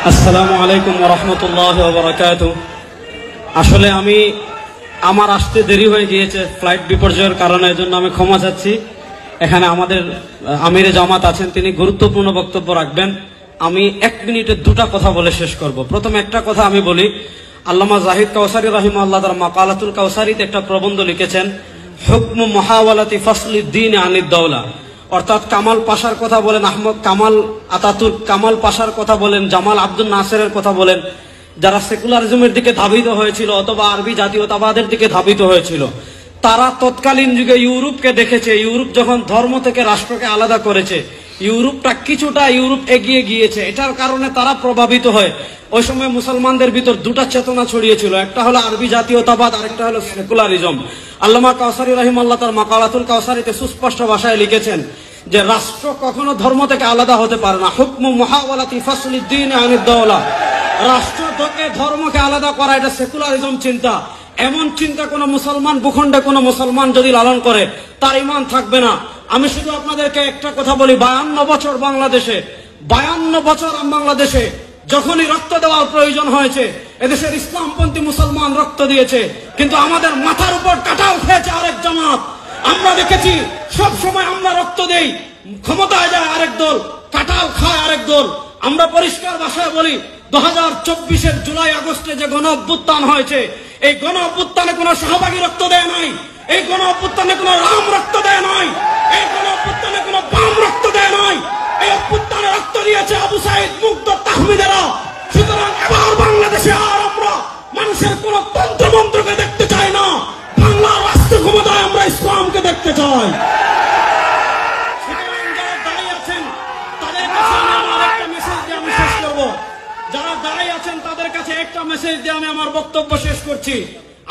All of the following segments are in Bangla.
আসসালামু আলাইকুম ওয়া রাহমাতুল্লাহি ওয়া বারাকাতুহু। আসলে আমার আসতে দেরি হয়ে গিয়েছে ফ্লাইট বিপর্যয়ের কারণে, এজন্য আমি ক্ষমা চাচ্ছি। এখানে আমাদের আমিরে জামাত আছেন, তিনি গুরুত্বপূর্ণ বক্তব্য রাখবেন। আমি 1 মিনিটে 2টা কথা বলে শেষ করব। প্রথমে একটা কথা আমি বলি, আল্লামা জাহিদ কাউসারী রাহিমাহুল্লাহ তার মাকালাতুল কাউসারীতে একটা প্রবন্ধ লিখেছেন, হুকমু মুহাওয়ালাতি ফাসলিদ দ্বীন আনিদ দাওলা। অর্থাৎ কামাল পাশার কথা বলেন, আহমদ কামাল আতাতুর্ক কামাল পাশার কথা বলেন, জামাল আব্দুল নাসেরের কথা বলেন, যারা সেকুলারিজমের দিকে ধাবিত হয়েছিল অথবা আরবি জাতীয়তাবাদের দিকে ধাবিত হয়েছিল, তারা তৎকালীন যুগে ইউরোপকে দেখেছে। ইউরোপ যখন ধর্ম থেকে রাষ্ট্রকে আলাদা করেছে, ইউরোপটা কিছুটা এগিয়ে গিয়েছে। এটার কারণে তারা প্রভাবিত হয়। ওই সময় মুসলমানদের ভিতর 2টা চেতনা ছড়িয়েছিল, একটা হলো আরবি জাতীয়তাবাদ, আরেকটা হলো সেকুলারিজম। আল্লামা কাউসারী রাহিমাহুল্লাহ তার মাকালাতুল কাউসারীতে সুস্পষ্ট ভাষায় লিখেছেন যে রাষ্ট্র কখনো ধর্ম থেকে আলাদা হতে পারে না। হুকমু মুহাওয়ালাতি ফাসলিদ দ্বীন আনিদ দাওলা। রাষ্ট্র থেকে ধর্মকে আলাদা করা, এটা সেকুলারিজম চিন্তা। এমন চিন্তা কোন মুসলমান ভূখণ্ডে কোন মুসলমান যদি লালন করে, তার ঈমান থাকবে না। আমি শুধু আপনাদেরকে একটা কথা বলি, 52 বছর বাংলাদেশে যখনই রক্ত দেওয়ার প্রয়োজন হয়েছে, এদেশের ইসলামপন্থী মুসলমান রক্ত দিয়েছে, কিন্তু আমাদের মাথার উপর কাঁঠাল খেয়েছে আরেক জামাত। আমরা দেখেছি সব সময় আমরা রক্ত দেই, ক্ষমতায় যায় আরেক দল, কাঁঠাল খায় আরেক দল। আমরা পরিষ্কার ভাষায় বলি, 2024-এর জুলাই আগস্টে যে গণ অভ্যুত্থান হয়েছে, এই গণ অভ্যুত্থানে কোনো সহভাগী রক্ত দেয় নাই, এই গণ অভ্যুত্থানে কোনো রাম রক্ত দেয় নাই, এই গণ অভ্যুত্থানে কোনো বাম রক্ত দেয় নাই, এই অভ্যুত্থানে রক্ত দিয়েছে আবু সাইদ, মুগ্ধ, তাহমিদেরা। সুতরাং এবার বাংলাদেশে আর আমরা মানুষের কোন তন্ত্রমন্ত্রকে দেখতে চাই না, বাংলার রাষ্ট্র ক্ষমতায় আমরা ইসলামকে দেখতে চাই। যারা দায়ী আছেন তাদের কাছে একটা মেসেজ দিয়ে আমি আমার বক্তব্য শেষ করছি।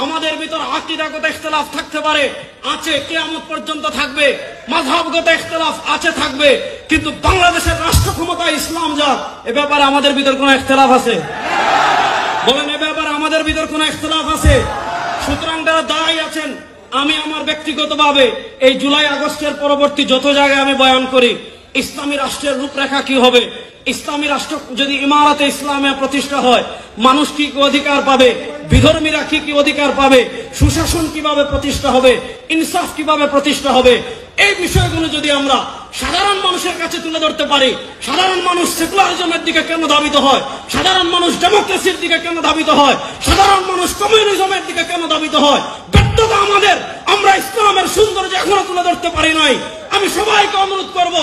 আমাদের ভিতর আকীদাগত ইখতিলাফ থাকতে পারে, আছে, কিয়ামত পর্যন্ত থাকবে। মাযহাবগত ইখতিলাফ আছে, থাকবে, কিন্তু বাংলাদেশের রাষ্ট্র ক্ষমতায় ইসলাম যাক, এ ব্যাপারে আমাদের ভিতর কোনো ইখতিলাফ আছে? বলেন, এ ব্যাপারে আমাদের ভিতর কোনো ইখতিলাফ আছে? সুতরাং যারা দায়ী আছেন, আমি আমার ব্যক্তিগতভাবে এই জুলাই আগস্টের পরবর্তী যত জায়গায় আমি বয়ান করি, ইসলামী রাষ্ট্রের রূপরেখা কি হবে, ইসলামী রাষ্ট্র যদি ইমারতে ইসলামে প্রতিষ্ঠা হয়, মানুষ কি কি অধিকার পাবে, বিধর্মীরা কি কি অধিকার পাবে, সুশাসন কিভাবে প্রতিষ্ঠা হবে, ইনসাফ কিভাবে প্রতিষ্ঠা হবে, এই বিষয়গুলো যদি আমরা সাধারণ মানুষের কাছে তুলে ধরতে পারি, সাধারণ মানুষ সেকুলারিজমের দিকে কেন ধাবিত হয়, সাধারণ মানুষ ডেমোক্রেসির দিকে কেন ধাবিত হয়, সাধারণ মানুষ কমিউনিজমের দিকে কেন ধাবিত হয়, ব্যর্থতা আমাদের, আমরা ইসলামের সৌন্দর্য এখনো তুলে ধরতে পারি নাই। আমি সবাইকে অনুরোধ করব,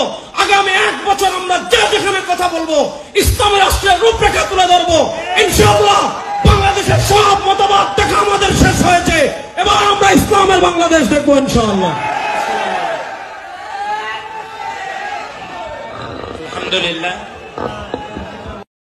আগামী 1 বছর আমরা যেখানে কথা বলবো, ইসলামী রাষ্ট্রের রূপরেখা তুলে ধরবো। ইনশাআল্লাহ বাংলাদেশের সব মতবাদ দেখা আমাদের শেষ হয়েছে, এবার আমরা ইসলামের বাংলাদেশ দেখবো ইনশাআল্লাহ। আলহামদুলিল্লাহ।